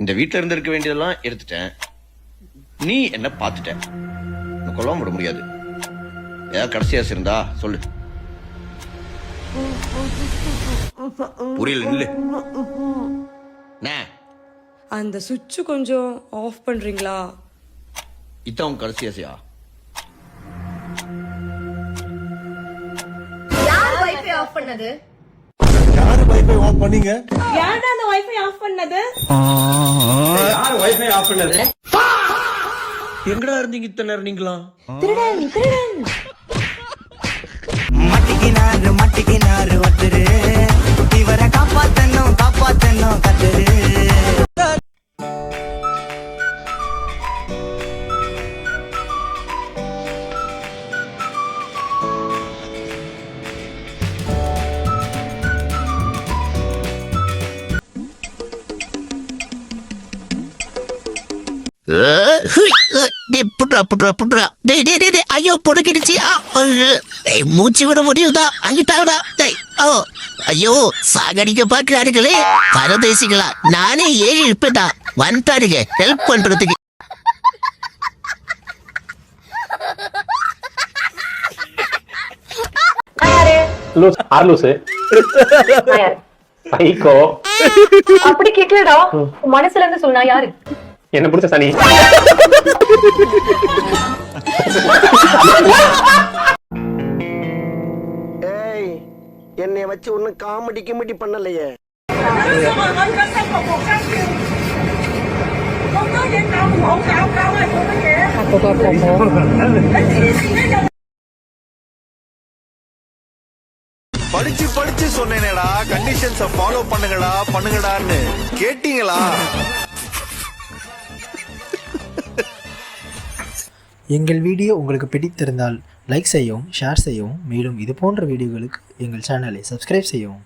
இந்த வீட்டுல இருந்து இருக்க வேண்டியதெல்லாம் எடுத்துட்டேன். நீ என்ன பார்த்துட்ட, கொல்லாம விட முடியாது. ஏதாவது கடைசி ஆசை இருந்தா சொல்லு. புரியல, நில்லு. அந்த சுவிட்ச் கொஞ்சம் ஆஃப் பண்றீங்களா? இதான் உன் கடைசி ஆசையா? யார் வைஃபை ஆஃப் பண்ணது? யாரு வைஃபை ஆஃப் பண்ணீங்க? யாரடா அந்த வைஃபை ஆஃப் பண்ணது? யார் வைஃபை ஆஃப் பண்ணது? எங்கடா இருந்தீங்க இத்தனை நேரம் நீங்களா? திருடன் திருடன். மட்டிக்கினாரு ஒருத்தரு, இவரை காப்பாத்தணும் கத்துரு. ஐயோ பொடுக்கிடுச்சு. மூச்சு விட முடியுதா? அங்கிட்டாடா. ஐயோ சாகடிக்க பாக்குறாருங்களே பரதேசிகளா. நானே ஏறி இருப்பேன்டா. வந்துட்டாருங்க ஹெல்ப் பண்றதுக்கு. அப்படி கேட்கலடா, மனசுல இருந்து சொன்னா யாரு? என்ன பிடிச்ச சனி. ஏய், என்னைய வச்சு ஒன்னும் காமெடி கிமெடி பண்ணலையே. படிச்சு படிச்சு சொன்னேனேடா, கண்டிஷன்ஸ ஃபாலோ பண்ணுங்கடான்னு கேட்டீங்களா? எங்கள் வீடியோ உங்களுக்கு பிடித்திருந்தால் லைக் செய்யவும், ஷேர் செய்யவும், மேலும் இது போன்ற வீடியோகளுக்கு எங்கள் சேனலை சப்ஸ்கிரைப் செய்யவும்.